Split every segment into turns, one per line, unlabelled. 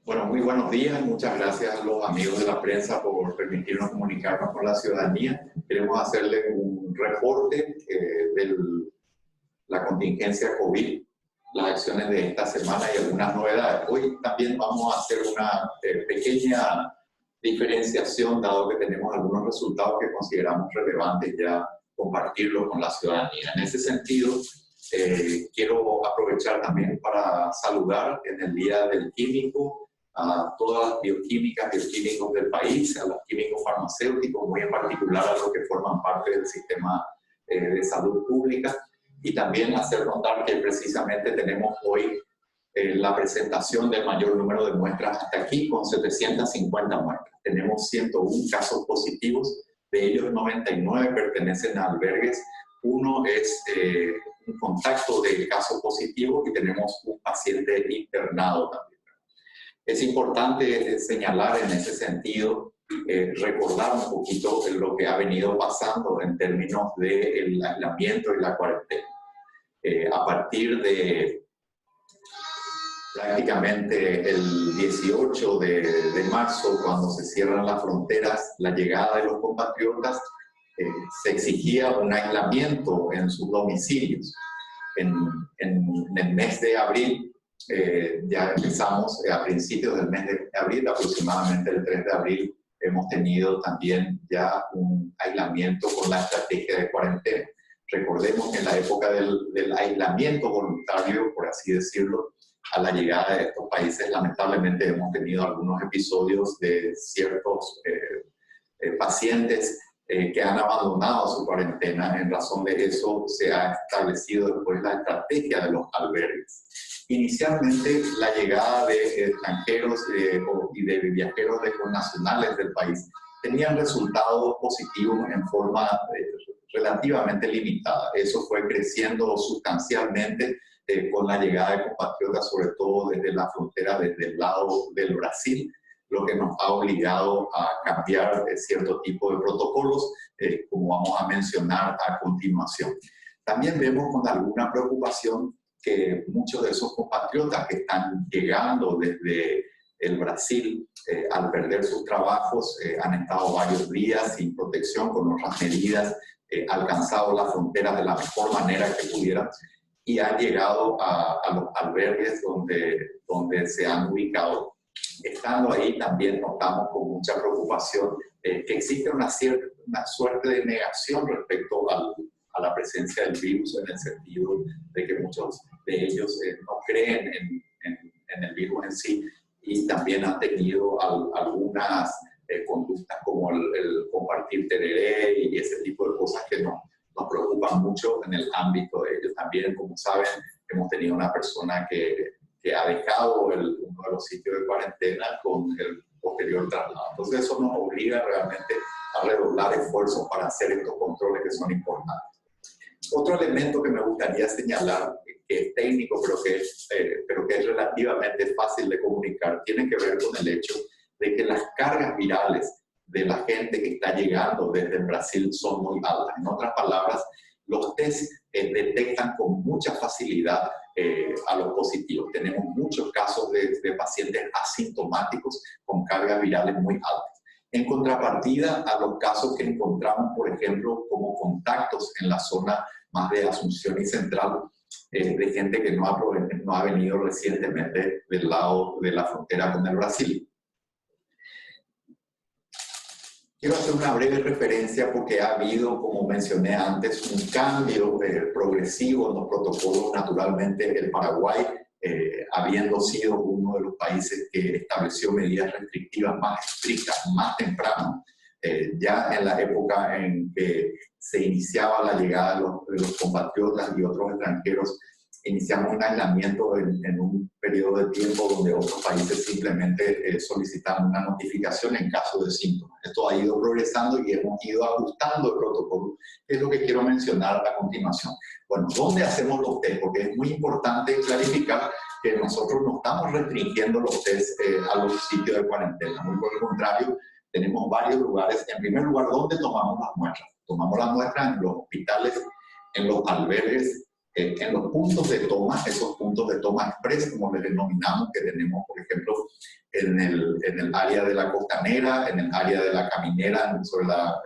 Bueno, muy buenos días. Muchas gracias a los amigos de la prensa por permitirnos comunicarnos con la ciudadanía. Queremos hacerle un reporte de la contingencia COVID, las acciones de esta semana y algunas novedades. Hoy también vamos a hacer una pequeña diferenciación, dado que tenemos algunos resultados que consideramos relevantes ya compartirlos con la ciudadanía. En ese sentido, quiero aprovechar también para saludar en el Día del Químico a todas las bioquímicas, bioquímicos del país, a los químicos farmacéuticos, muy en particular a los que forman parte del sistema de salud pública, y también hacer notar que precisamente tenemos hoy la presentación del mayor número de muestras hasta aquí, con 750 muestras. Tenemos 101 casos positivos, de ellos 99 pertenecen a albergues, uno es un contacto de caso positivo y tenemos un paciente internado también. Es importante señalar en ese sentido, recordar un poquito lo que ha venido pasando en términos del aislamiento y la cuarentena. A partir de prácticamente el 18 de marzo, cuando se cierran las fronteras, la llegada de los compatriotas, se exigía un aislamiento en sus domicilios. En el mes de abril, ya empezamos a principios del mes de abril, aproximadamente el 3 de abril, hemos tenido también ya un aislamiento con la estrategia de cuarentena. Recordemos que en la época del aislamiento voluntario, por así decirlo, a la llegada de estos países, lamentablemente hemos tenido algunos episodios de ciertos pacientes que han abandonado su cuarentena. En razón de eso se ha establecido después la estrategia de los albergues. Inicialmente, la llegada de extranjeros y de viajeros de connacionales del país tenían resultados positivos en forma relativamente limitada. Eso fue creciendo sustancialmente con la llegada de compatriotas, sobre todo desde la frontera, desde el lado del Brasil, lo que nos ha obligado a cambiar cierto tipo de protocolos, como vamos a mencionar a continuación. También vemos con alguna preocupación que muchos de esos compatriotas que están llegando desde el Brasil, al perder sus trabajos, han estado varios días sin protección, con otras medidas, alcanzado las fronteras de la mejor manera que pudieran y han llegado a los albergues donde se han ubicado. Estando ahí también notamos con mucha preocupación que existe una suerte de negación respecto a la presencia del virus, en el sentido de que muchos de ellos no creen en el virus en sí, y también han tenido algunas conductas como el compartir tereré y ese tipo de cosas que nos preocupan mucho en el ámbito de ellos. También, como saben, hemos tenido una persona que ha dejado uno de los sitios de cuarentena con el posterior traslado. Entonces eso nos obliga realmente a redoblar esfuerzos para hacer estos controles que son importantes. Otro elemento que me gustaría señalar, que es técnico, pero que es relativamente fácil de comunicar, tiene que ver con el hecho de que las cargas virales de la gente que está llegando desde el Brasil son muy altas. En otras palabras, los test detectan con mucha facilidad a los positivos. Tenemos muchos casos de pacientes asintomáticos con cargas virales muy altas. En contrapartida a los casos que encontramos, por ejemplo, como contactos en la zona más de Asunción y Central, de gente que no ha venido recientemente del lado de la frontera con el Brasil. Quiero hacer una breve referencia porque ha habido, como mencioné antes, un cambio progresivo en los protocolos. Naturalmente, el Paraguay, habiendo sido uno de los países que estableció medidas restrictivas más estrictas, más temprano, ya en la época en que se iniciaba la llegada de los compatriotas y otros extranjeros, iniciamos un aislamiento en un periodo de tiempo donde otros países simplemente solicitaban una notificación en caso de síntomas. Esto ha ido progresando y hemos ido ajustando el protocolo, que es lo que quiero mencionar a continuación. Bueno, ¿dónde hacemos los test? Porque es muy importante clarificar que nosotros no estamos restringiendo los test a los sitios de cuarentena. Muy por el contrario, tenemos varios lugares. En primer lugar, ¿dónde tomamos las muestras? Tomamos las muestras en los hospitales, en los albergues En los puntos de toma, esos puntos de toma express, como les denominamos, que tenemos, por ejemplo, en el área de la Costanera, en el área de la Caminera, sobre la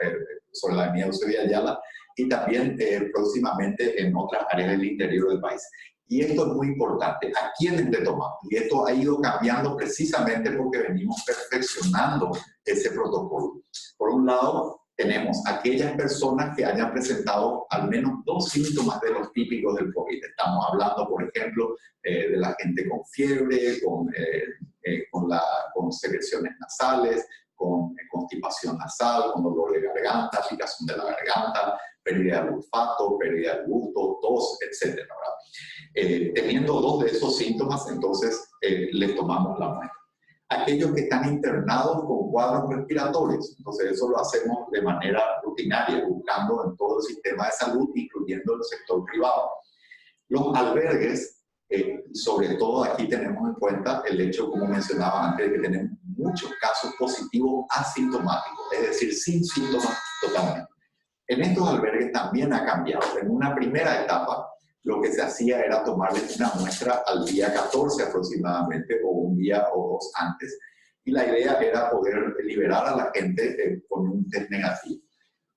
avenida Eusebio Ayala, y también próximamente en otras áreas del interior del país. Y esto es muy importante, ¿a quiénes le tomamos? Y esto ha ido cambiando precisamente porque venimos perfeccionando ese protocolo. Por un lado, tenemos aquellas personas que hayan presentado al menos 2 síntomas de los típicos del COVID. Estamos hablando, por ejemplo, de la gente con fiebre, con secreciones nasales, con constipación nasal, con dolor de garganta, picazón de la garganta, pérdida del olfato, pérdida del gusto, tos, etc. Teniendo 2 de esos síntomas, entonces les tomamos la muestra. Aquellos que están internados con cuadros respiratorios, entonces eso lo hacemos de manera rutinaria, buscando en todo el sistema de salud, incluyendo el sector privado. Los albergues, sobre todo aquí tenemos en cuenta el hecho, como mencionaba antes, de que tenemos muchos casos positivos asintomáticos, es decir, sin síntomas totalmente. En estos albergues también ha cambiado. En una primera etapa, lo que se hacía era tomarles una muestra al día 14 aproximadamente, o un día o 2 antes, y la idea era poder liberar a la gente con un test negativo.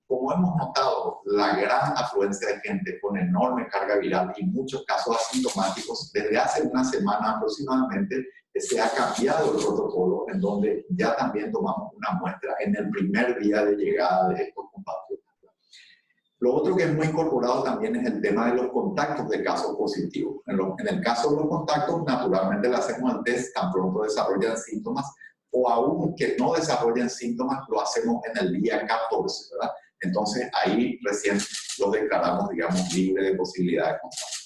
Como hemos notado, la gran afluencia de gente con enorme carga viral y muchos casos asintomáticos, desde hace una semana aproximadamente se ha cambiado el protocolo, en donde ya también tomamos una muestra en el primer día de llegada de estos compatriotas. Lo otro que es muy incorporado también es el tema de los contactos de casos positivos. En el caso de los contactos, naturalmente le hacemos el test tan pronto desarrollan síntomas, o aún que no desarrollen síntomas, lo hacemos en el día 14, ¿verdad? Entonces ahí recién lo declaramos, digamos, libre de posibilidad de contagio.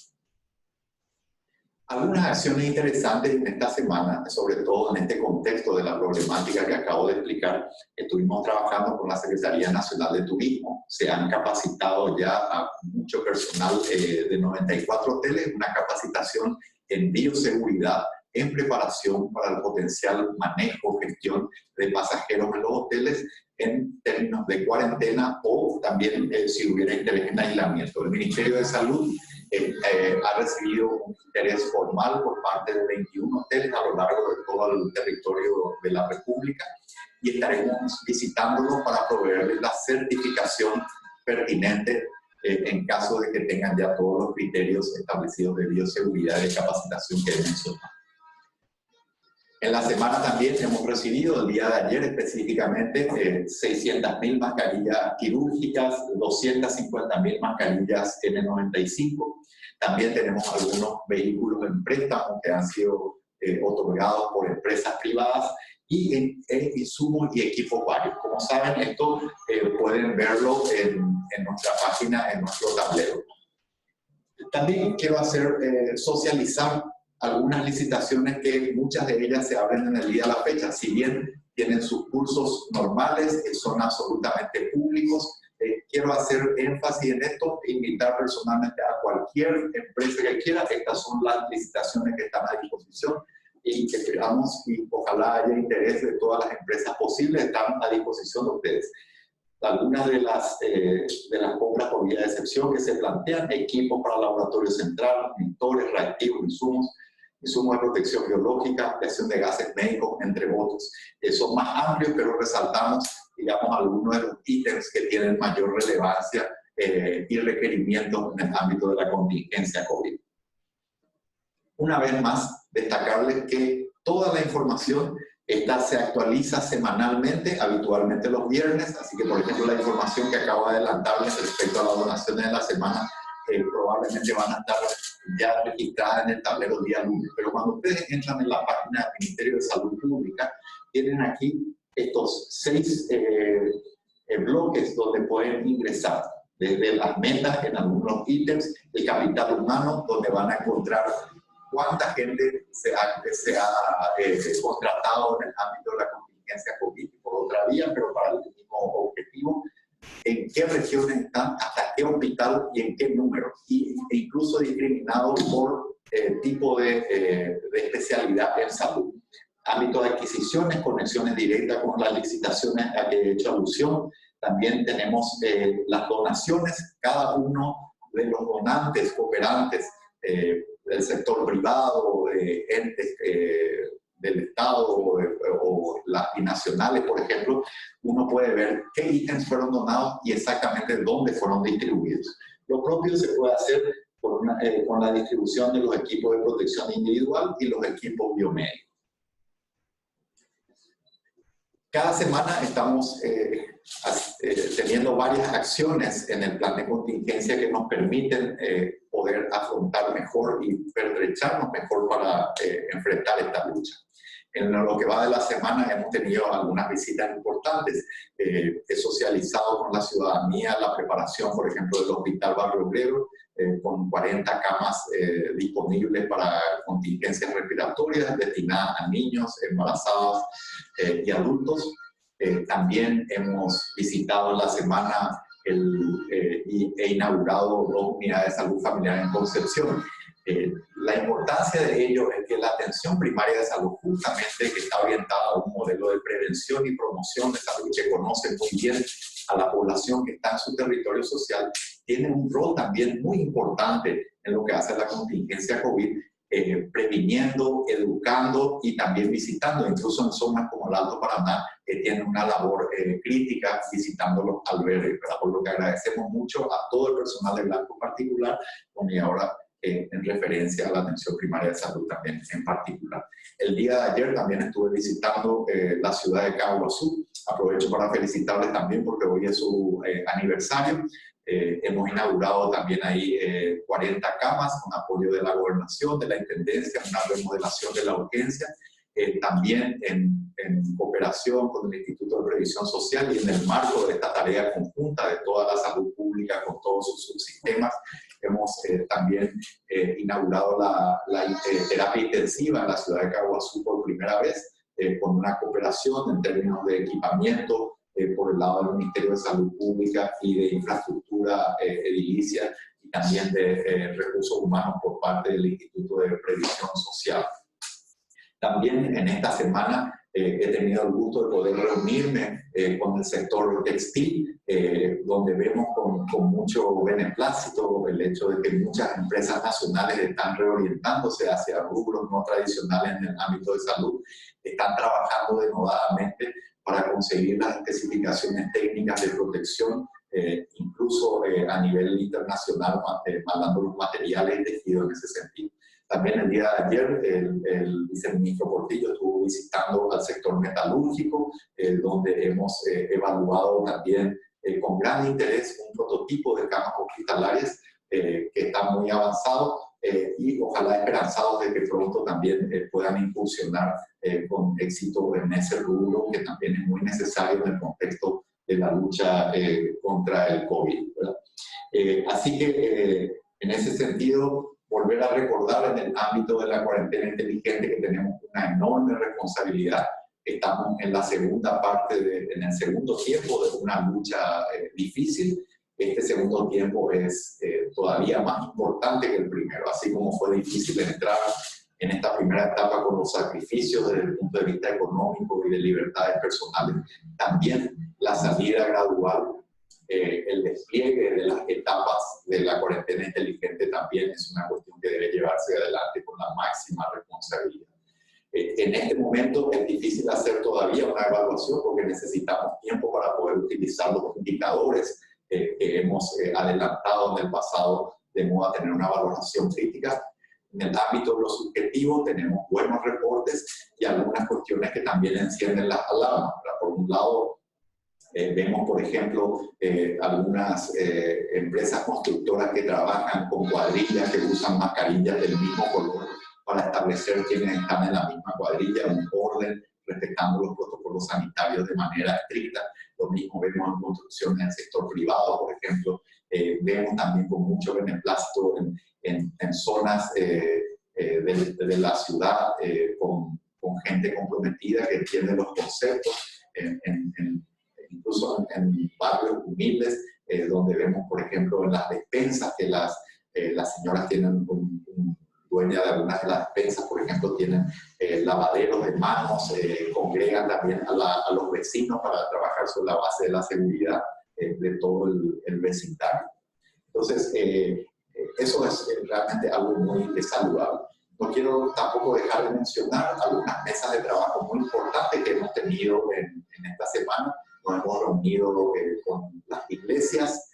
Algunas acciones interesantes en esta semana, sobre todo en este contexto de la problemática que acabo de explicar, estuvimos trabajando con la Secretaría Nacional de Turismo. Se han capacitado ya a mucho personal de 94 hoteles, una capacitación en bioseguridad, en preparación para el potencial manejo, gestión de pasajeros en los hoteles en términos de cuarentena o también si hubiera interés en aislamiento. El Ministerio de Salud ha recibido un interés formal por parte de 21 hoteles a lo largo de todo el territorio de la República y estaremos visitándolos para proveerles la certificación pertinente en caso de que tengan ya todos los criterios establecidos de bioseguridad y de capacitación que he mencionado. En la semana también hemos recibido, el día de ayer específicamente, 600.000 mascarillas quirúrgicas, 250.000 mascarillas N95. También tenemos algunos vehículos en préstamo que han sido otorgados por empresas privadas y insumos y equipos varios. Como saben, esto pueden verlo en nuestra página, en nuestro tablero. También quiero socializar algunas licitaciones que muchas de ellas se abren en el día de la fecha. Si bien tienen sus cursos normales, son absolutamente públicos, quiero hacer énfasis en esto e invitar personalmente a cualquier empresa que quiera. Estas son las licitaciones que están a disposición y que esperamos y ojalá haya interés de todas las empresas posibles, están a disposición de ustedes. Algunas de las compras por vía de excepción que se plantean: equipos para laboratorio central, monitores, reactivos, insumos de protección biológica, ampliación de gases médicos, entre otros. Son más amplios, pero resaltamos, digamos, algunos de los ítems que tienen mayor relevancia y requerimientos en el ámbito de la contingencia COVID. Una vez más, destacarles que toda la información se actualiza semanalmente, habitualmente los viernes, así que, por ejemplo, la información que acabo de adelantarles respecto a las donaciones de la semana probablemente van a estar ya registradas en el tablero día lunes. Pero cuando ustedes entran en la página del Ministerio de Salud Pública, tienen aquí estos 6 bloques donde pueden ingresar, desde las metas en algunos ítems, el capital humano, donde van a encontrar cuánta gente se ha contratado en el ámbito de la contingencia COVID por otra vía, pero para el mismo objetivo, en qué regiones están, hasta qué hospital y en qué número, e incluso discriminado por tipo de especialidad en salud. Ámbito de adquisiciones, conexiones directas con las licitaciones a que he hecho alusión. También tenemos las donaciones, cada uno de los donantes, cooperantes, del sector privado, entes del Estado o las binacionales, por ejemplo, uno puede ver qué ítems fueron donados y exactamente dónde fueron distribuidos. Lo propio se puede hacer con la distribución de los equipos de protección individual y los equipos biomédicos. Cada semana estamos teniendo varias acciones en el plan de contingencia que nos permiten poder afrontar mejor y pertrecharnos mejor para enfrentar esta lucha. En lo que va de la semana hemos tenido algunas visitas importantes. He socializado con la ciudadanía la preparación, por ejemplo, del Hospital Barrio Obrero, con 40 camas disponibles para contingencias respiratorias destinadas a niños, embarazadas y adultos. También hemos visitado en la semana e inaugurado 2 unidades de salud familiar en Concepción. La importancia de ello es que la atención primaria de salud, justamente que está orientada a un modelo de prevención y promoción de salud que conoce muy bien a la población que está en su territorio social, tiene un rol también muy importante en lo que hace la contingencia COVID, previniendo, educando y también visitando, incluso en zonas como el Alto Paraná, que tienen una labor crítica visitando los albergues, por lo que agradecemos mucho a todo el personal de Blanco en particular, y ahora en referencia a la atención primaria de salud también en particular. El día de ayer también estuve visitando la ciudad de Caguazú. Aprovecho para felicitarles también porque hoy es su aniversario. Hemos inaugurado también ahí 40 camas con apoyo de la gobernación, de la intendencia, una remodelación de la urgencia, también en cooperación con el Instituto de Previsión Social y en el marco de esta tarea conjunta de toda la salud pública con todos sus subsistemas. Hemos también inaugurado la terapia intensiva en la ciudad de Caguazú por primera vez, con una cooperación en términos de equipamiento por el lado del Ministerio de Salud Pública y de infraestructura edilicia y también de recursos humanos por parte del Instituto de Previsión Social. También en esta semana he tenido el gusto de poder reunirme con el sector textil, donde vemos con mucho beneplácito el hecho de que muchas empresas nacionales están reorientándose hacia rubros no tradicionales en el ámbito de salud, están trabajando denodadamente para conseguir las especificaciones técnicas de protección, incluso a nivel internacional, mandando los materiales y tejidos en ese sentido. También el día de ayer el viceministro Portillo estuvo visitando al sector metalúrgico, donde hemos evaluado también con gran interés un prototipo de camas hospitalarias que está muy avanzado y ojalá esperanzados de que pronto también puedan incursionar con éxito en ese rubro que también es muy necesario en el contexto de la lucha contra el COVID, ¿verdad? Así que en ese sentido, volver a recordar en el ámbito de la cuarentena inteligente que tenemos una enorme responsabilidad. Estamos en la segunda parte, en el segundo tiempo de una lucha difícil. Este segundo tiempo es todavía más importante que el primero, así como fue difícil entrar en esta primera etapa con los sacrificios desde el punto de vista económico y de libertades personales. También la salida gradual, el despliegue de las etapas de la cuarentena inteligente también es una cuestión que debe llevarse adelante con la máxima responsabilidad. En este momento es difícil hacer todavía una evaluación porque necesitamos tiempo para poder utilizar los indicadores que hemos adelantado en el pasado de modo a tener una valoración crítica. En el ámbito de lo subjetivo tenemos buenos reportes y algunas cuestiones que también encienden las alarmas. Por un lado, vemos, por ejemplo, algunas empresas constructoras que trabajan con cuadrillas, que usan mascarillas del mismo color para establecer quiénes están en la misma cuadrilla, un orden, respetando los protocolos sanitarios de manera estricta. Lo mismo vemos en construcción en el sector privado, por ejemplo. Vemos también con mucho beneplácito en zonas de la ciudad con gente comprometida que entiende los conceptos, incluso en barrios humildes, donde vemos, por ejemplo, en las despensas que las señoras tienen dueña de algunas de las despensas, por ejemplo, tienen lavaderos de manos, congregan también a los vecinos para trabajar sobre la base de la seguridad de todo el vecindario. Entonces, eso es realmente algo muy saludable. No quiero tampoco dejar de mencionar algunas mesas de trabajo muy importantes que hemos tenido en esta semana. Nos hemos reunido con las iglesias,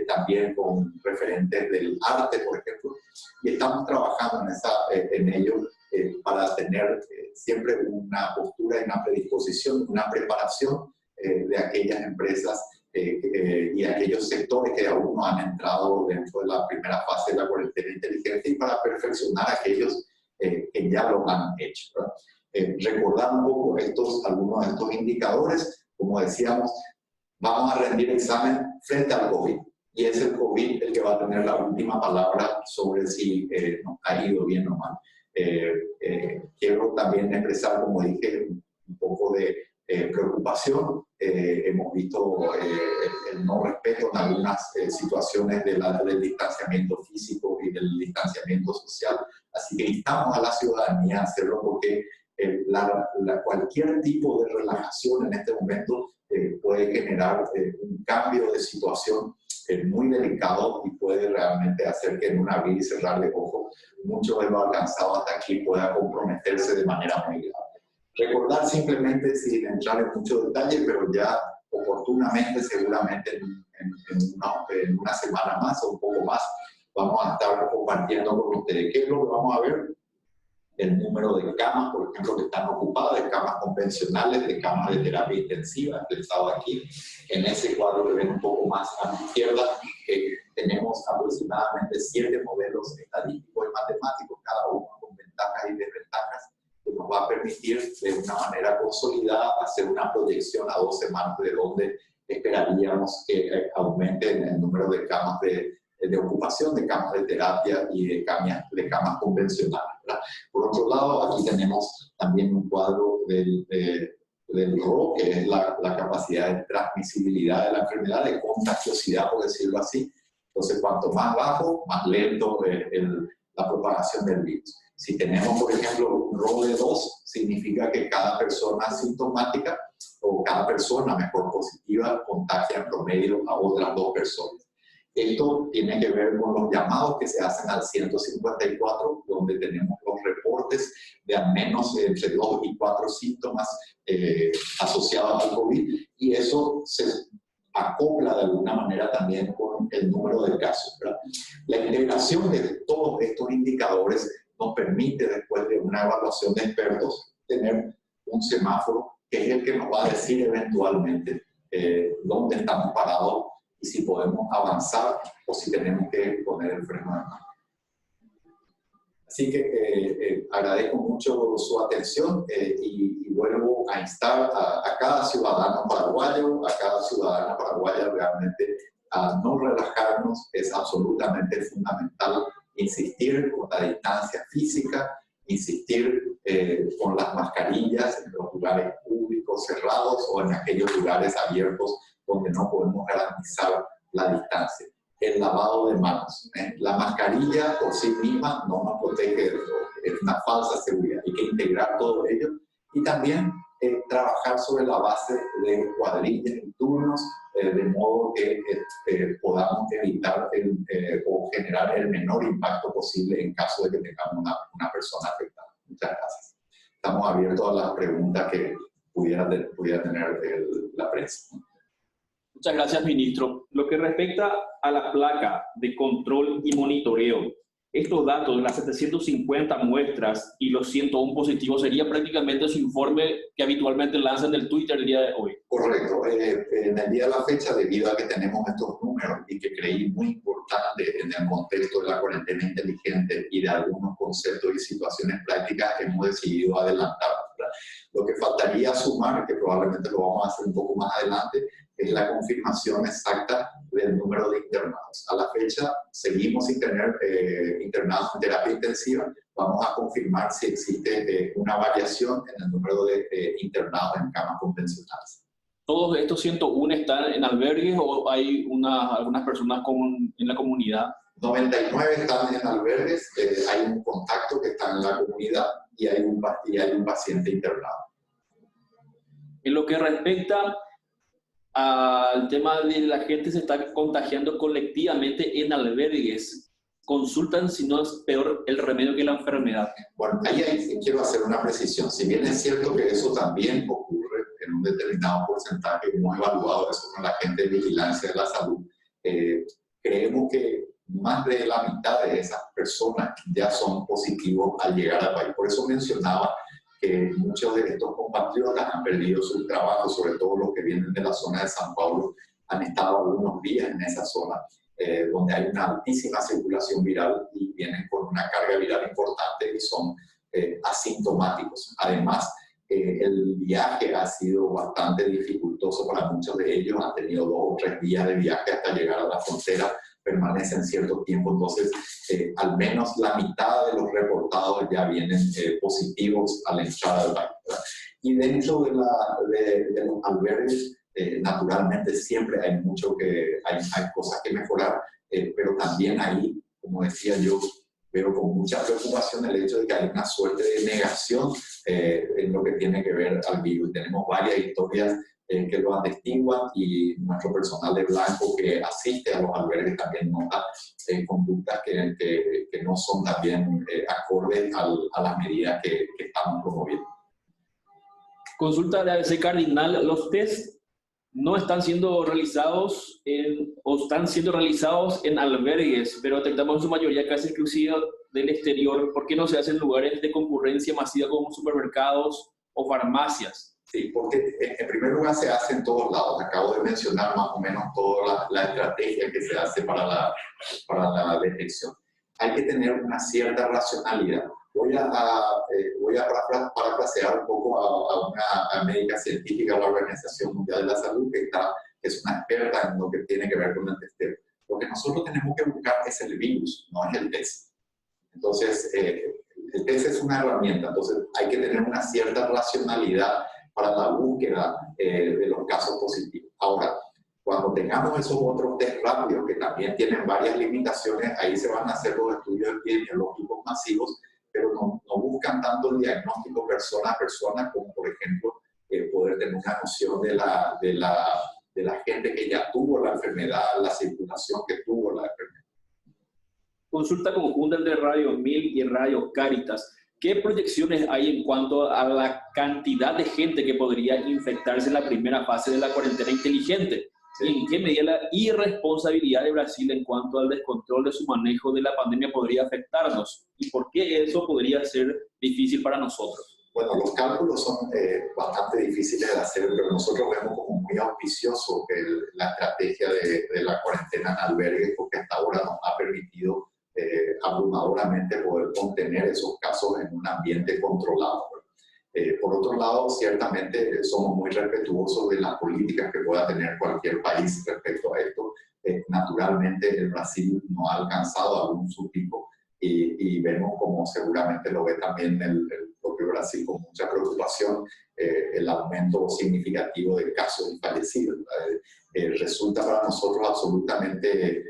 también con referentes del arte, por ejemplo, y estamos trabajando en ello para tener siempre una postura y una predisposición, una preparación de aquellas empresas y aquellos sectores que aún no han entrado dentro de la primera fase de la cuarentena inteligente y para perfeccionar aquellos que ya lo han hecho, ¿verdad? Recordar un poco algunos de estos indicadores. Como decíamos, vamos a rendir examen frente al COVID y es el COVID el que va a tener la última palabra sobre si nos ha ido bien o mal. Quiero también expresar, como dije, un poco de preocupación. Hemos visto el no respeto en algunas situaciones del distanciamiento físico y del distanciamiento social. Así que instamos a la ciudadanía a hacerlo porque cualquier tipo de relajación en este momento puede generar un cambio de situación muy delicado y puede realmente hacer que en un abrir y cerrar de ojos mucho de lo alcanzado hasta aquí pueda comprometerse de manera muy grave. Recordar simplemente, sin entrar en mucho detalle, pero ya oportunamente, seguramente en una semana más o un poco más, vamos a estar compartiendo con ustedes. ¿Qué es lo que vamos a ver? El número de camas, por ejemplo, que están ocupadas, de camas convencionales, de camas de terapia intensiva, pensado aquí. En ese cuadro que ven un poco más a la izquierda, tenemos aproximadamente 7 modelos estadísticos y matemáticos, cada uno con ventajas y desventajas, que nos va a permitir de una manera consolidada hacer una proyección a 2 semanas de donde esperaríamos que aumente el número de camas de ocupación, de camas de terapia y de camas convencionales, ¿verdad? Por otro lado, aquí tenemos también un cuadro del RO, que es la capacidad de transmisibilidad de la enfermedad, de contagiosidad, por decirlo así. Entonces, cuanto más bajo, más lento la propagación del virus. Si tenemos, por ejemplo, un RO de 2, significa que cada persona asintomática o cada persona, mejor, positiva, contagia en promedio a otras 2 personas. Esto tiene que ver con los llamados que se hacen al 154, donde tenemos los reportes de al menos entre 2 y 4 síntomas asociados al COVID, y eso se acopla de alguna manera también con el número de casos, ¿verdad? La integración de todos estos indicadores nos permite, después de una evaluación de expertos, tener un semáforo que es el que nos va a decir eventualmente dónde estamos parados y si podemos avanzar o si tenemos que poner el freno de mano. Así que agradezco mucho su atención y vuelvo a instar a cada ciudadano paraguayo, a cada ciudadana paraguaya realmente a no relajarnos. Es absolutamente fundamental insistir con la distancia física, insistir con las mascarillas en los lugares públicos cerrados o en aquellos lugares abiertos donde no podemos garantizar la distancia. El lavado de manos. La mascarilla por sí misma no nos protege, es una falsa seguridad. Hay que integrar todo ello y también trabajar sobre la base de cuadrillas y turnos, de modo que podamos evitar o generar el menor impacto posible en caso de que tengamos una persona afectada. Muchas gracias. Estamos abiertos a las preguntas que pudiera tener la prensa.
Muchas gracias, ministro. Lo que respecta a la placa de control y monitoreo, estos datos de las 750 muestras y los 101 positivos sería prácticamente su informe que habitualmente lanzan en el Twitter el día de hoy.
Correcto. En el día de la fecha, debido a que tenemos estos números y que creí muy importante en el contexto de la cuarentena inteligente y de algunos conceptos y situaciones prácticas, hemos decidido adelantar. Lo que faltaría sumar, que probablemente lo vamos a hacer un poco más adelante, es la confirmación exacta del número de internados. A la fecha seguimos sin tener internados en terapia intensiva. Vamos a confirmar si existe una variación en el número de internados en camas convencionales.
¿Todos estos 101 están en albergues o hay algunas personas en la comunidad?
99 están en albergues, hay un contacto que está en la comunidad y hay un paciente internado.
En lo que respecta al tema de la gente se está contagiando colectivamente en albergues. Consultan si no es peor el remedio que la enfermedad.
Bueno, ahí quiero hacer una precisión. Si bien es cierto que eso también ocurre en un determinado porcentaje, hemos evaluado eso con la gente de vigilancia de la salud, creemos que más de la mitad de esas personas ya son positivos al llegar al país. Por eso mencionaba que muchos de estos compatriotas han perdido su trabajo, sobre todo los que vienen de la zona de San Paulo, han estado algunos días en esa zona, donde hay una altísima circulación viral y vienen con una carga viral importante y son asintomáticos. Además, el viaje ha sido bastante dificultoso para muchos de ellos, han tenido 2 o 3 días de viaje hasta llegar a la frontera, permanecen cierto tiempo, entonces al menos la mitad de los reportados ya vienen positivos a la entrada del país, ¿verdad? Y dentro de los albergues, naturalmente siempre hay hay cosas que mejorar, pero también ahí, como decía yo, veo con mucha preocupación el hecho de que hay una suerte de negación en lo que tiene que ver al virus. Tenemos varias historias que lo atestiguan y nuestro personal de blanco que asiste a los albergues también nota conductas que no son también acordes a las medidas que estamos promoviendo.
Consulta de ABC Cardinal, los test no están siendo realizados o están siendo realizados en albergues, pero detectamos en su mayoría casi exclusiva del exterior. ¿Por qué no se hacen en lugares de concurrencia masiva como supermercados o farmacias?
Sí, porque en primer lugar se hace en todos lados. Acabo de mencionar más o menos toda la estrategia que se hace para la detección. Hay que tener una cierta racionalidad. Voy a parafrasear un poco a una médica científica de la Organización Mundial de la Salud que es una experta en lo que tiene que ver con el testeo. Lo que nosotros tenemos que buscar es el virus, no es el test. Entonces, el test es una herramienta, entonces hay que tener una cierta racionalidad para la búsqueda de los casos positivos. Ahora, cuando tengamos esos otros test rápidos que también tienen varias limitaciones, ahí se van a hacer los estudios epidemiológicos masivos, pero no buscan tanto el diagnóstico persona a persona como, por ejemplo, poder tener una noción de la gente que ya tuvo la enfermedad, la circulación que tuvo la enfermedad.
Consulta conjunta entre Radio 1000 y Radio Cáritas. ¿Qué proyecciones hay en cuanto a la cantidad de gente que podría infectarse en la primera fase de la cuarentena inteligente? ¿Y en qué medida la irresponsabilidad de Brasil en cuanto al descontrol de su manejo de la pandemia podría afectarnos? ¿Y por qué eso podría ser difícil para nosotros?
Bueno, los cálculos son bastante difíciles de hacer, pero nosotros vemos como muy auspicioso la estrategia de la cuarentena en albergues, porque hasta ahora nos ha permitido abrumadoramente poder contener esos casos en un ambiente controlado. Por otro lado, ciertamente somos muy respetuosos de las políticas que pueda tener cualquier país respecto a esto. Naturalmente, el Brasil no ha alcanzado algún subpico y vemos, como seguramente lo ve también el propio Brasil con mucha preocupación, el aumento significativo de casos y fallecidos. Resulta para nosotros absolutamente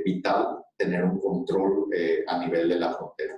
vital tener un control a nivel de la frontera.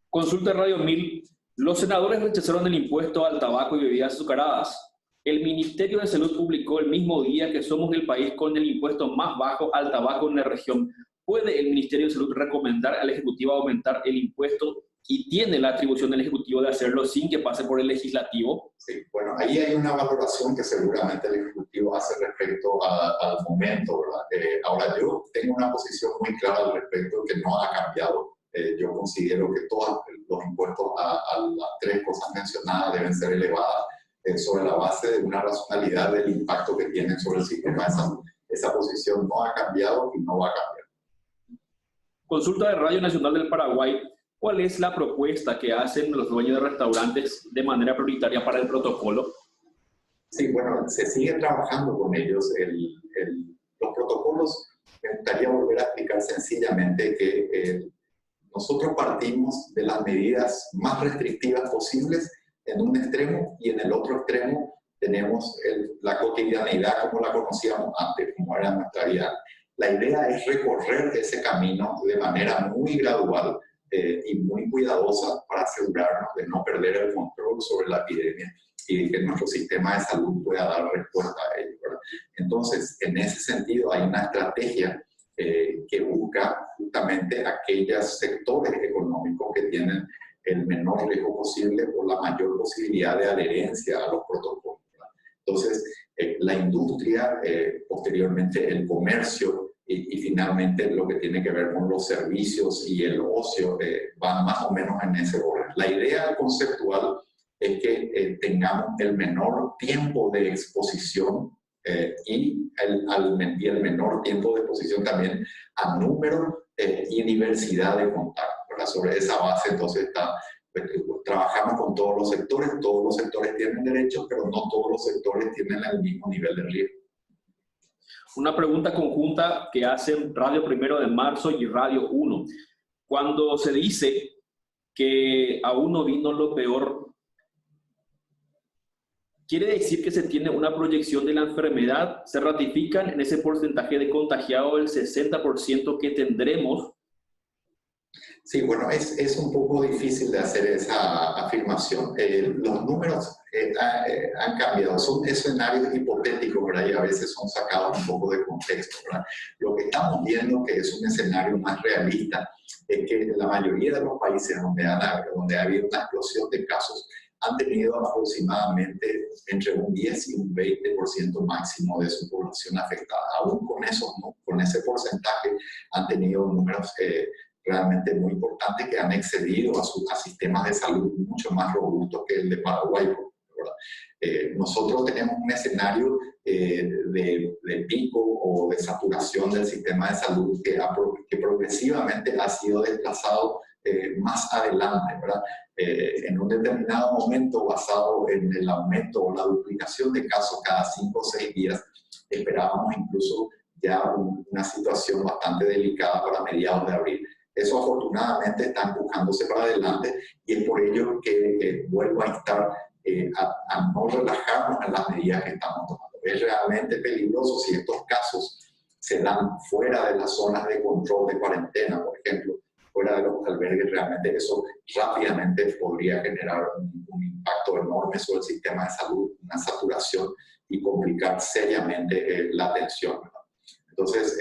Consulta Radio 1000. Los senadores rechazaron el impuesto al tabaco y bebidas azucaradas. El Ministerio de Salud publicó el mismo día que somos el país con el impuesto más bajo al tabaco en la región. ¿Puede el Ministerio de Salud recomendar al Ejecutivo aumentar el impuesto y tiene la atribución del Ejecutivo de hacerlo sin que pase por el Legislativo?
Sí, bueno, ahí hay una valoración que seguramente el Ejecutivo hace respecto al momento, ¿verdad? Ahora, yo tengo una posición muy clara al respecto que no ha cambiado. Yo considero que todos los impuestos a las 3 cosas mencionadas deben ser elevadas sobre la base de una racionalidad del impacto que tienen sobre el sistema de salud. Esa posición no ha cambiado y no va a cambiar.
Consulta de Radio Nacional del Paraguay. ¿Cuál es la propuesta que hacen los dueños de restaurantes de manera prioritaria para el protocolo?
Sí, bueno, se sigue trabajando con ellos. Los protocolos, me gustaría volver a explicar sencillamente que nosotros partimos de las medidas más restrictivas posibles en un extremo y en el otro extremo tenemos la cotidianeidad como la conocíamos antes, como era nuestra vida. La idea es recorrer ese camino de manera muy gradual y muy cuidadosa para asegurarnos de no perder el control sobre la epidemia y que nuestro sistema de salud pueda dar respuesta a ello, ¿verdad? Entonces, en ese sentido, hay una estrategia que busca justamente aquellos sectores económicos que tienen el menor riesgo posible o la mayor posibilidad de adherencia a los protocolos, ¿verdad? Entonces, la industria, posteriormente el comercio y finalmente lo que tiene que ver con los servicios y el ocio van más o menos en ese orden. La idea conceptual es que tengamos el menor tiempo de exposición y el menor tiempo de exposición también a número y diversidad de contactos, ¿verdad? Sobre esa base entonces trabajamos con todos los sectores tienen derechos, pero no todos los sectores tienen el mismo nivel de riesgo.
Una pregunta conjunta que hacen Radio 1 de Marzo y Radio 1. Cuando se dice que aún no vino lo peor, ¿quiere decir que se tiene una proyección de la enfermedad? ¿Se ratifican en ese porcentaje de contagiados del 60% que tendremos?
Sí, bueno, es un poco difícil de hacer esa afirmación. Los números han cambiado, son escenarios hipotéticos, ¿verdad? Y a veces son sacados un poco de contexto, ¿verdad? Lo que estamos viendo, que es un escenario más realista, es que la mayoría de los países donde ha habido una explosión de casos han tenido aproximadamente entre un 10 y un 20% máximo de su población afectada. Aún con eso, ¿no? Con ese porcentaje han tenido números realmente muy importantes que han excedido a sistemas de salud mucho más robustos que el de Paraguay, ¿verdad? Nosotros tenemos un escenario de pico o de saturación del sistema de salud que progresivamente ha sido desplazado más adelante, ¿verdad? En un determinado momento, basado en el aumento o la duplicación de casos cada 5 o 6 días, esperábamos incluso ya una situación bastante delicada para mediados de abril. Eso afortunadamente está empujándose para adelante y es por ello que vuelvo a instar a no relajarnos en las medidas que estamos tomando. Es realmente peligroso si estos casos se dan fuera de las zonas de control de cuarentena, por ejemplo, fuera de los albergues. Realmente eso rápidamente podría generar un impacto enorme sobre el sistema de salud, una saturación y complicar seriamente la atención, ¿verdad? Entonces,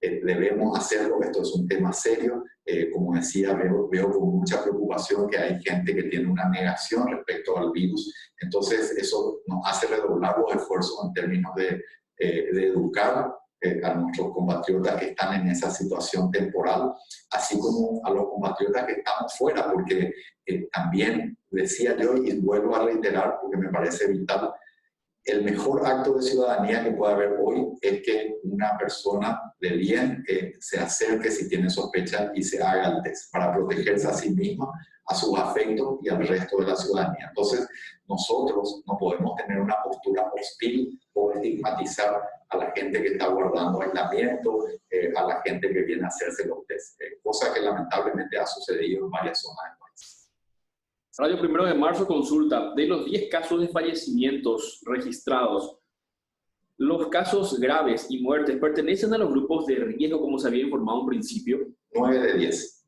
debemos hacerlo. Esto es un tema serio. Como decía, veo con mucha preocupación que hay gente que tiene una negación respecto al virus. Entonces, eso nos hace redoblar los esfuerzos en términos de educar a nuestros compatriotas que están en esa situación temporal, así como a los compatriotas que estamos fuera, porque también decía yo y vuelvo a reiterar porque me parece vital, el mejor acto de ciudadanía que puede haber hoy es que una persona de bien se acerque si tiene sospecha y se haga el test para protegerse a sí misma, a sus afectos y al resto de la ciudadanía. Entonces, nosotros no podemos tener una postura hostil o estigmatizar a la gente que está guardando aislamiento, a la gente que viene a hacerse los test, cosa que lamentablemente ha sucedido en varias zonas del país.
Radio 1 de Marzo consulta, de los 10 casos de fallecimientos registrados, ¿los casos graves y muertes pertenecen a los grupos de riesgo como se había informado en principio?
9 de 10.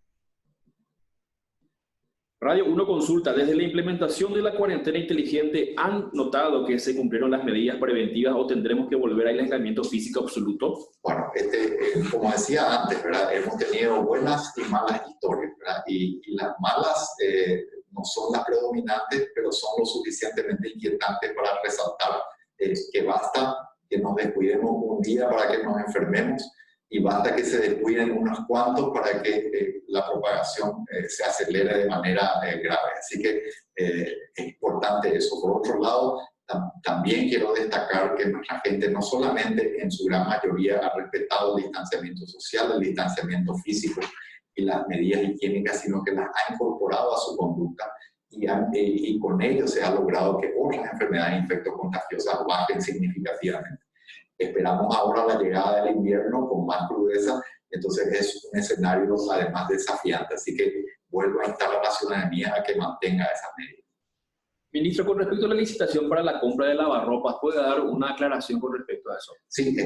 Radio 1 consulta, desde la implementación de la cuarentena inteligente, ¿han notado que se cumplieron las medidas preventivas o tendremos que volver al aislamiento físico absoluto?
Bueno, como decía antes, ¿verdad? Hemos tenido buenas y malas historias, ¿verdad? Y las malas no son las predominantes, pero son lo suficientemente inquietantes para resaltar que basta que nos descuidemos un día para que nos enfermemos y basta que se descuiden unos cuantos para que la propagación se acelere de manera grave. Así que es importante eso. Por otro lado, también quiero destacar que nuestra gente no solamente en su gran mayoría ha respetado el distanciamiento social, el distanciamiento físico y las medidas higiénicas, sino que las ha incorporado a su conducta y con ello se ha logrado que otras enfermedades infectocontagiosas bajen significativamente. Esperamos ahora la llegada del invierno con más crudeza, entonces es un escenario además desafiante, así que vuelvo a instar a la ciudadanía a que mantenga esas medidas.
Ministro, con respecto a la licitación para la compra de lavarropas, ¿puede dar una aclaración con respecto a eso?
Sí,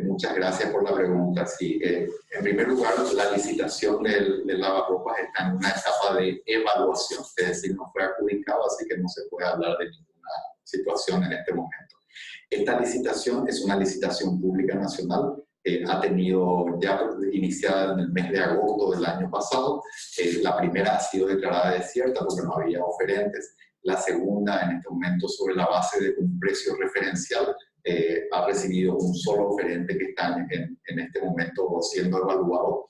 muchas gracias por la pregunta. Sí, en primer lugar, la licitación del lavarropas está en una etapa de evaluación, es decir, no fue adjudicado, así que no se puede hablar de ninguna situación en este momento. Esta licitación es una licitación pública nacional, ha tenido ya iniciada en el mes de agosto del año pasado. La primera ha sido declarada desierta porque no había oferentes. La segunda, en este momento, sobre la base de un precio referencial, ha recibido un solo oferente que está en este momento siendo evaluado.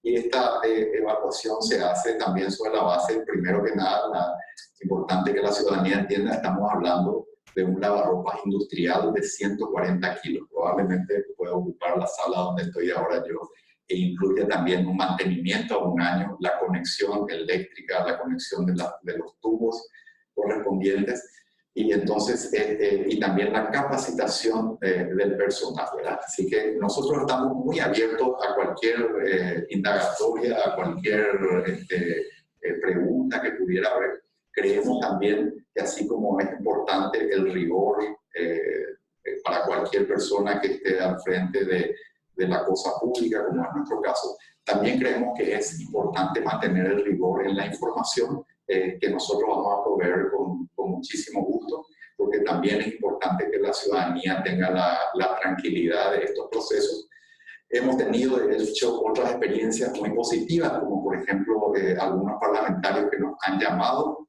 Y esta evaluación se hace también sobre la base, primero que nada, importante que la ciudadanía entienda, estamos hablando de un lavarropas industrial de 140 kilos. Probablemente pueda ocupar la sala donde estoy ahora yo, e incluye también un mantenimiento a un año, la conexión eléctrica, la conexión de los tubos correspondientes, y entonces y también la capacitación del personal, ¿verdad? Así que nosotros estamos muy abiertos a cualquier indagatoria, a cualquier pregunta que pudiera haber. Creemos también que así como es importante el rigor para cualquier persona que esté al frente de la cosa pública, como es nuestro caso, también creemos que es importante mantener el rigor en la información que nosotros vamos a proveer con muchísimo gusto, porque también es importante que la ciudadanía tenga la tranquilidad de estos procesos. Hemos tenido, de hecho, otras experiencias muy positivas, como por ejemplo algunos parlamentarios que nos han llamado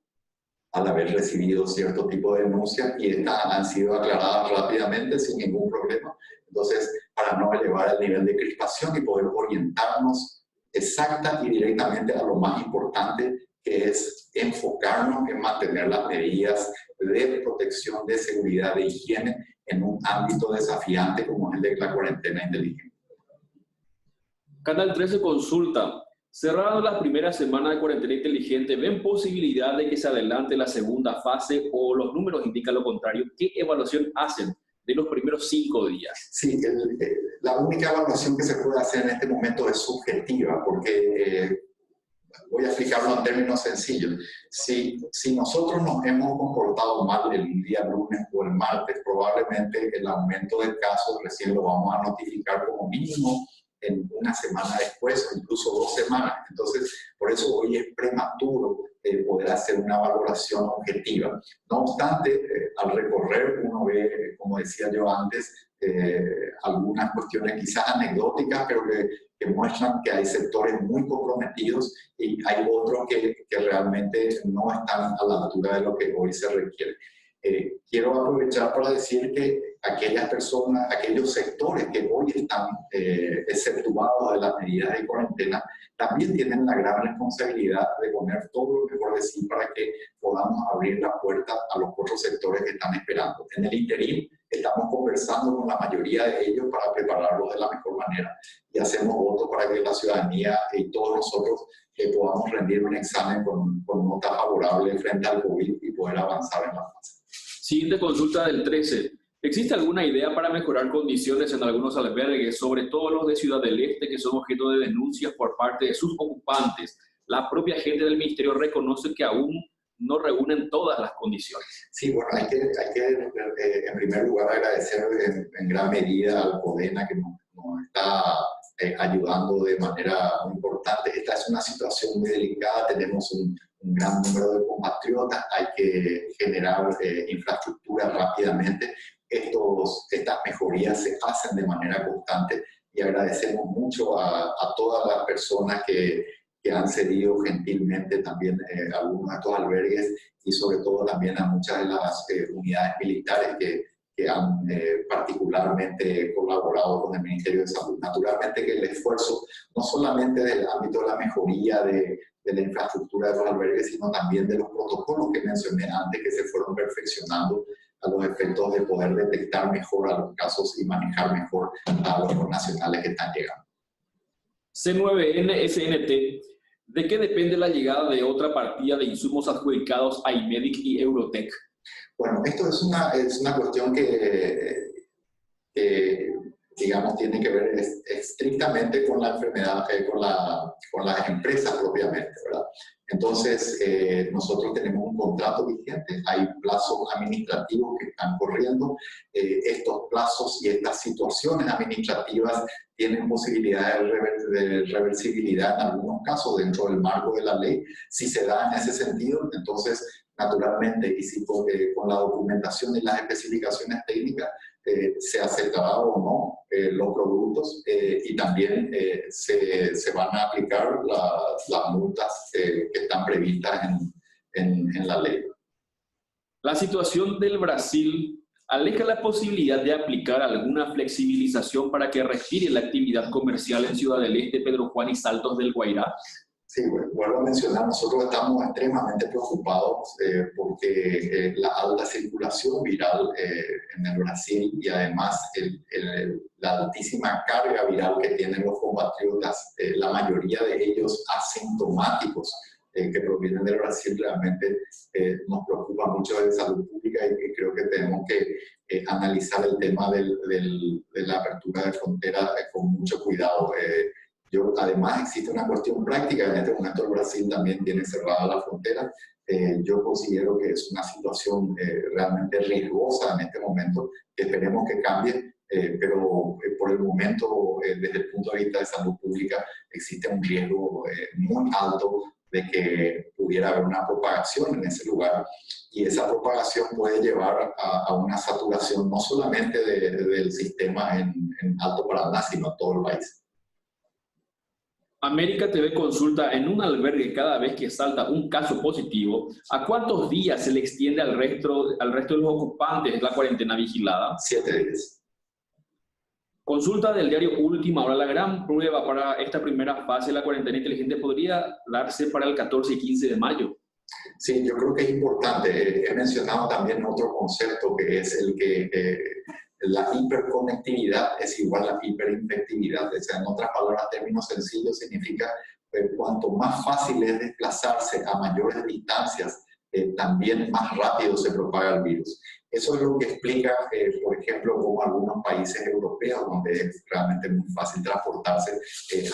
al haber recibido cierto tipo de denuncias y estas han sido aclaradas rápidamente sin ningún problema. Entonces, para no elevar el nivel de crispación y poder orientarnos exacta y directamente a lo más importante, que es enfocarnos en mantener las medidas de protección, de seguridad, de higiene en un ámbito desafiante como es el de la cuarentena inteligente.
Canal 13 consulta. Cerrada la primera semana de cuarentena inteligente, ¿ven posibilidad de que se adelante la segunda fase o los números indican lo contrario? ¿Qué evaluación hacen de los primeros 5 días?
Sí, la única evaluación que se puede hacer en este momento es subjetiva, porque voy a explicarlo en términos sencillos. Si nosotros nos hemos comportado mal el día lunes o el martes, probablemente el aumento de casos recién lo vamos a notificar como mínimo en una semana después o incluso 2 semanas. Entonces, por eso hoy es prematuro poder hacer una valoración objetiva. No obstante, al recorrer uno ve, como decía yo antes, algunas cuestiones quizás anecdóticas, pero que muestran que hay sectores muy comprometidos y hay otros que realmente no están a la altura de lo que hoy se requiere. Quiero aprovechar para decir que aquellas personas, aquellos sectores que hoy están exceptuados de las medidas de cuarentena, también tienen la gran responsabilidad de poner todo lo mejor de sí para que podamos abrir la puerta a los otros sectores que están esperando. En el interín estamos conversando con la mayoría de ellos para prepararlos de la mejor manera y hacemos votos para que la ciudadanía y todos nosotros podamos rendir un examen con nota favorable frente al COVID y poder avanzar en la fase.
Siguiente consulta del 13. ¿Existe alguna idea para mejorar condiciones en algunos albergues, sobre todo los de Ciudad del Este, que son objeto de denuncias por parte de sus ocupantes? La propia gente del Ministerio reconoce que aún no reúnen todas las condiciones.
Sí, bueno, hay que en primer lugar agradecer en gran medida al CODENA que nos está ayudando de manera muy importante. Esta es una situación muy delicada, tenemos un gran número de compatriotas, hay que generar infraestructura rápidamente. Estas mejorías se hacen de manera constante y agradecemos mucho a todas las personas que han cedido gentilmente también algunos de estos albergues y sobre todo también a muchas de las unidades militares que han particularmente colaborado con el Ministerio de Salud. Naturalmente que el esfuerzo no solamente del ámbito de la mejoría de la infraestructura de los albergues, sino también de los protocolos que mencioné antes que se fueron perfeccionando a los efectos de poder detectar mejor a los casos y manejar mejor a los nacionales que están llegando.
C9N-SNT, ¿de qué depende la llegada de otra partida de insumos adjudicados a IMEDIC y Eurotech?
Bueno, esto es una cuestión que digamos, tiene que ver estrictamente con la enfermedad, con las empresas propiamente, ¿verdad? Entonces, nosotros tenemos un contrato vigente, hay plazos administrativos que están corriendo. Estos plazos y estas situaciones administrativas tienen posibilidad de reversibilidad en algunos casos dentro del marco de la ley. Si se da en ese sentido, entonces, naturalmente, y si con la documentación y las especificaciones técnicas se aceptará o no los productos y también se van a aplicar las multas que están previstas en la ley.
La situación del Brasil aleja la posibilidad de aplicar alguna flexibilización para que respire la actividad comercial en Ciudad del Este, Pedro Juan y Saltos del Guairá.
Sí, vuelvo a mencionar, nosotros estamos extremadamente preocupados porque la alta circulación viral en el Brasil y además la altísima carga viral que tienen los compatriotas, la mayoría de ellos asintomáticos que provienen del Brasil, realmente nos preocupa mucho de salud pública y creo que tenemos que analizar el tema de la apertura de fronteras con mucho cuidado. Además, existe una cuestión práctica. En este momento el Brasil también tiene cerrada la frontera. Yo considero que es una situación realmente riesgosa en este momento. Esperemos que cambie, pero por el momento, desde el punto de vista de salud pública, existe un riesgo muy alto de que pudiera haber una propagación en ese lugar. Y esa propagación puede llevar a una saturación no solamente del sistema en Alto Paraná, sino en todo el país.
América TV consulta en un albergue cada vez que salta un caso positivo. ¿A cuántos días se le extiende al resto de los ocupantes la cuarentena vigilada?
7 días.
Consulta del diario Última Hora. La gran prueba para esta primera fase de la cuarentena inteligente podría darse para el 14 y 15 de mayo.
Sí, yo creo que es importante. He mencionado también otro concepto que es el que la hiperconectividad es igual a hiperinfectividad. O sea, en otras palabras, términos sencillos, significa cuanto más fácil es desplazarse a mayores distancias, también más rápido se propaga el virus. Eso es lo que explica, por ejemplo, cómo algunos países europeos, donde es realmente muy fácil transportarse,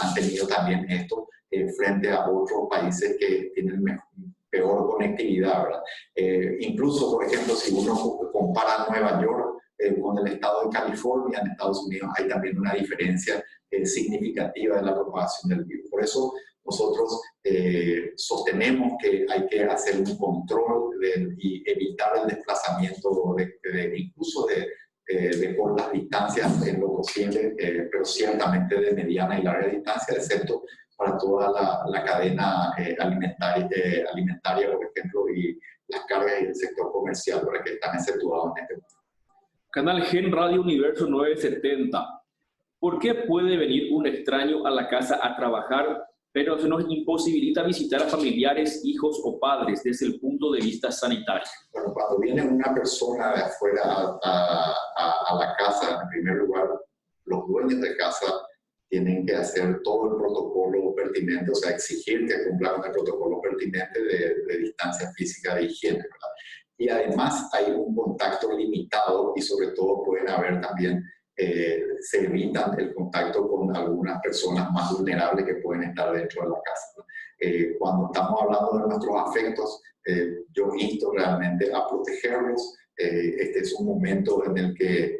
han tenido también esto frente a otros países que tienen peor conectividad, ¿verdad? Incluso, por ejemplo, si uno compara Nueva York con el estado de California en Estados Unidos, hay también una diferencia significativa en la propagación del virus. Por eso nosotros sostenemos que hay que hacer un control y evitar el desplazamiento incluso de cortas distancias en lo posible, pero ciertamente de mediana y larga distancia, excepto para toda la cadena alimentaria, por ejemplo, y las cargas y el sector comercial, para que están exceptuados en este momento.
Canal Gen Radio Universo 970. ¿Por qué puede venir un extraño a la casa a trabajar, pero se nos imposibilita visitar a familiares, hijos o padres desde el punto de vista sanitario?
Bueno, cuando viene una persona de afuera a la casa, en primer lugar, los dueños de casa tienen que hacer todo el protocolo pertinente, o sea, exigir que cumplan con el protocolo pertinente de distancia física de higiene, ¿verdad? Y además hay un contacto limitado y sobre todo pueden haber también, se evitan el contacto con algunas personas más vulnerables que pueden estar dentro de la casa. Cuando estamos hablando de nuestros afectos, yo insto realmente a protegerlos. Este es un momento en el que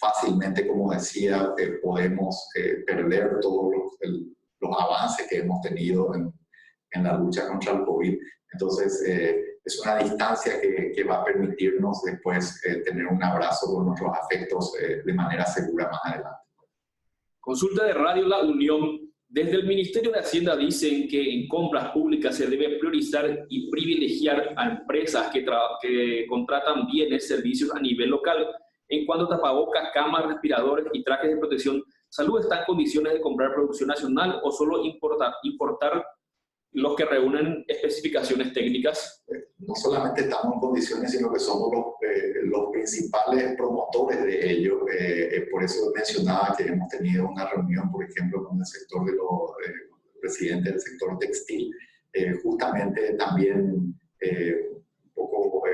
fácilmente, como decía, podemos perder todos los avances que hemos tenido en la lucha contra el COVID. Entonces, es una distancia que va a permitirnos después tener un abrazo con nuestros afectos de manera segura más adelante.
Consulta de Radio La Unión. Desde el Ministerio de Hacienda dicen que en compras públicas se debe priorizar y privilegiar a empresas que contratan bienes, servicios a nivel local. En cuanto a tapabocas, camas, respiradores y trajes de protección, ¿Salud está en condiciones de comprar producción nacional o solo importar los que reúnen especificaciones técnicas?
No solamente estamos en condiciones, sino que somos los principales promotores de ello. Por eso mencionaba que hemos tenido una reunión, por ejemplo, con el sector el presidente del sector textil, justamente también un poco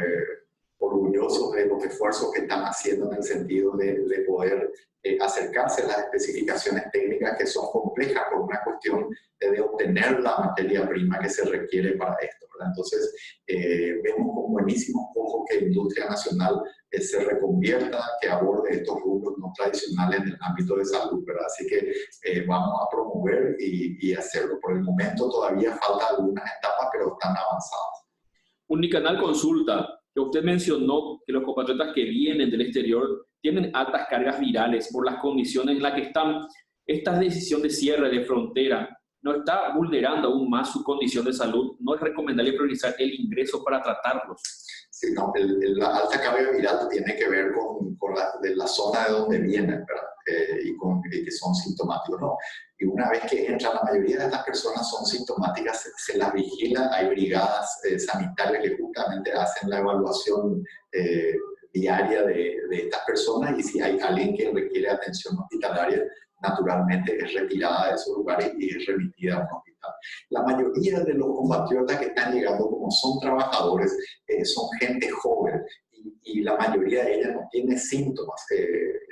orgullosos de los esfuerzos que están haciendo en el sentido de poder acercarse a las especificaciones técnicas que son complejas por una cuestión de obtener la materia prima que se requiere para esto, ¿verdad? Entonces, vemos con buenísimos ojos que la industria nacional se reconvierta, que aborde estos rubros no tradicionales en el ámbito de salud, ¿verdad? Así que vamos a promover y hacerlo. Por el momento todavía falta algunas etapas, pero están avanzadas.
Unicanal consulta, que usted mencionó que los compatriotas que vienen del exterior tienen altas cargas virales por las condiciones en las que están. Esta decisión de cierre de frontera no está vulnerando aún más su condición de salud. ¿No es recomendable priorizar el ingreso para tratarlos?
Sí, no, la alta carga viral tiene que ver con la zona de donde vienen, ¿verdad? Y que son sintomáticos, ¿no? Y una vez que entran, la mayoría de estas personas son sintomáticas, se las vigila, hay brigadas sanitarias que justamente hacen la evaluación diaria de estas personas, y si hay alguien que requiere atención hospitalaria, naturalmente es retirada de esos lugares y es remitida a un hospital. La mayoría de los compatriotas que están llegando, como son trabajadores, son gente joven, y la mayoría de ellas no tiene síntomas.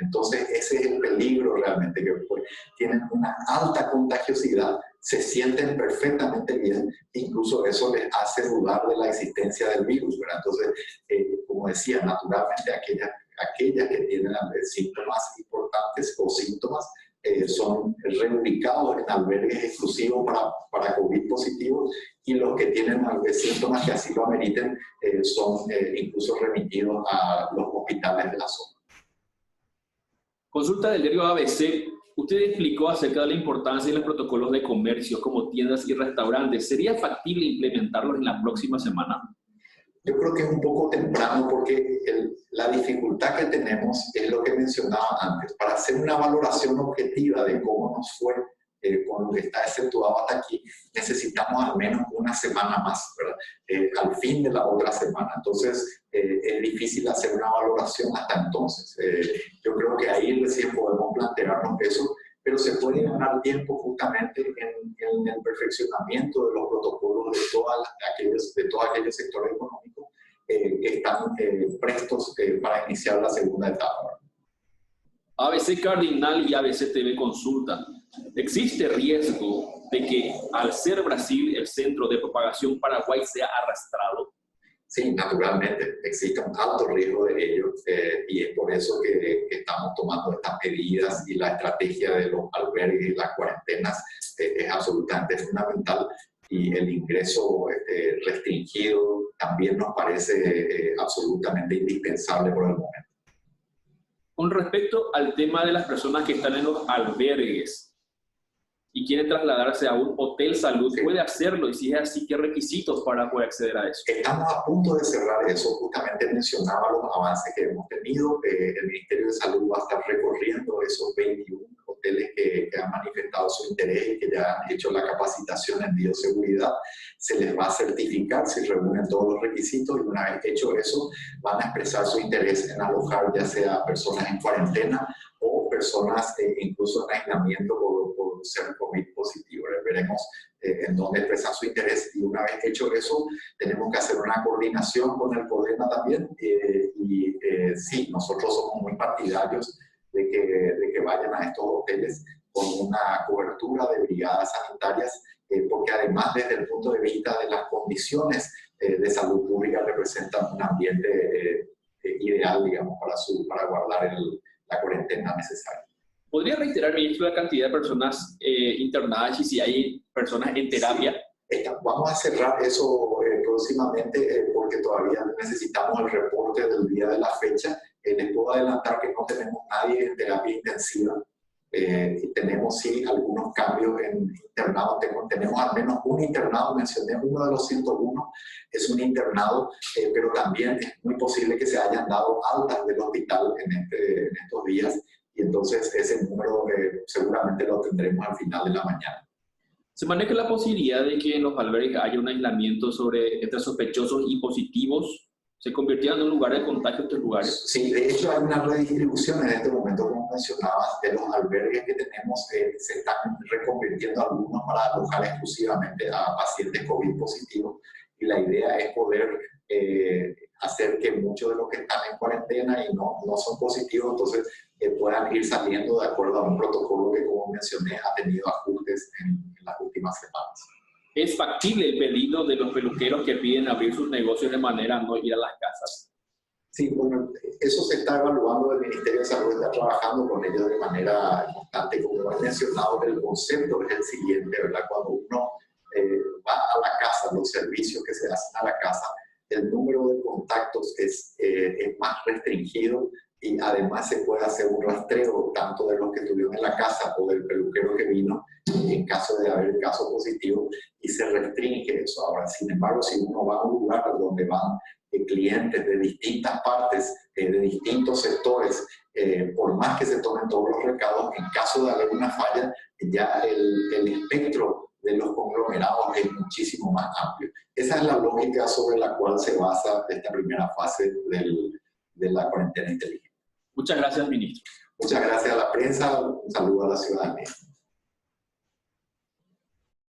Entonces ese es el peligro realmente, que pues, tienen una alta contagiosidad, se sienten perfectamente bien, incluso eso les hace dudar de la existencia del virus, ¿verdad? Entonces, como decía, naturalmente aquellas que tienen síntomas importantes o síntomas son reubicados en albergues exclusivos para COVID positivos, y los que tienen síntomas que así lo ameriten son incluso remitidos a los hospitales de la zona.
Consulta del diario ABC. Usted explicó acerca de la importancia de los protocolos de comercio como tiendas y restaurantes. ¿Sería factible implementarlos en la próxima semana?
Yo creo que es un poco temprano, porque la dificultad que tenemos es lo que mencionaba antes. Para hacer una valoración objetiva de cómo nos fue con lo que está exceptuado hasta aquí, necesitamos al menos una semana más, ¿verdad? Al fin de la otra semana. Entonces, es difícil hacer una valoración hasta entonces. Yo creo que ahí recién podemos plantearnos eso, pero se puede ganar tiempo justamente en el perfeccionamiento de los protocolos de todos aquellos sectores económicos que están prestos para iniciar la segunda etapa.
ABC Cardinal y ABC TV consulta. ¿Existe riesgo de que, al ser Brasil el centro de propagación, Paraguay sea arrastrado?
Sí, naturalmente, existe un alto riesgo de ello, y es por eso que estamos tomando estas medidas, y la estrategia de los albergues y las cuarentenas es absolutamente fundamental, y el ingreso restringido también nos parece absolutamente indispensable por el momento.
Con respecto al tema de las personas que están en los albergues y quieren trasladarse a un hotel salud,
sí,
¿puede hacerlo? Y si es así, ¿qué requisitos para poder acceder a eso?
Estamos a punto de cerrar eso. Justamente mencionaba los avances que hemos tenido. El Ministerio de Salud va a estar recorriendo esos 21 hoteles que han manifestado su interés y que ya han hecho la capacitación en bioseguridad. Se les va a certificar si reúnen todos los requisitos, y una vez hecho eso, van a expresar su interés en alojar ya sea personas en cuarentena o personas incluso en aislamiento por ser COVID positivo. Veremos en dónde expresan su interés, y una vez hecho eso, tenemos que hacer una coordinación con el CODENA también, y sí, nosotros somos muy partidarios de que vayan a estos hoteles con una cobertura de brigadas sanitarias, porque además desde el punto de vista de las condiciones de salud pública representan un ambiente ideal, digamos, para guardar la cuarentena necesaria.
¿Podría reiterar, ministro, la cantidad de personas internadas y si hay personas en terapia?
Sí. Vamos a cerrar eso próximamente, porque todavía necesitamos el reporte del día de la fecha. Les puedo adelantar que no tenemos nadie en terapia intensiva. Y tenemos sí algunos cambios en internados. Tenemos al menos un internado, mencioné uno de los 101, es un internado, pero también es muy posible que se hayan dado altas del hospital en estos días, y entonces ese número seguramente lo tendremos al final de la mañana.
¿Se maneja la posibilidad de que en los albergues haya un aislamiento entre sospechosos y positivos? ¿Se convirtieron en un lugar de contagio estos lugares?
Sí, de hecho hay una redistribución en este momento, como mencionabas, de los albergues que tenemos. Se están reconvirtiendo algunos para alojar exclusivamente a pacientes COVID positivos, y la idea es poder hacer que muchos de los que están en cuarentena y no son positivos, entonces puedan ir saliendo de acuerdo a un protocolo que, como mencioné, ha tenido ajustes en las últimas semanas.
¿Es factible el pedido de los peluqueros que piden abrir sus negocios de manera a no ir a las casas?
Sí, bueno, eso se está evaluando, el Ministerio de Salud está trabajando con ellos de manera constante. Como he mencionado, el concepto es el siguiente, ¿verdad? Cuando uno va a la casa, los servicios que se hacen a la casa, el número de contactos es más restringido y además se puede hacer un rastreo tanto de los que estuvieron en la casa o del peluquero que vino en caso de haber caso positivo y se restringe eso. Ahora, sin embargo, si uno va a un lugar donde van clientes de distintas partes, de distintos sectores, por más que se tomen todos los recados, en caso de haber una falla, ya el espectro de los conglomerados es muchísimo más amplio. Esa es la lógica sobre la cual se basa esta primera fase de la cuarentena inteligente.
Muchas gracias, ministro.
Muchas gracias a la prensa, un saludo a la ciudadanía.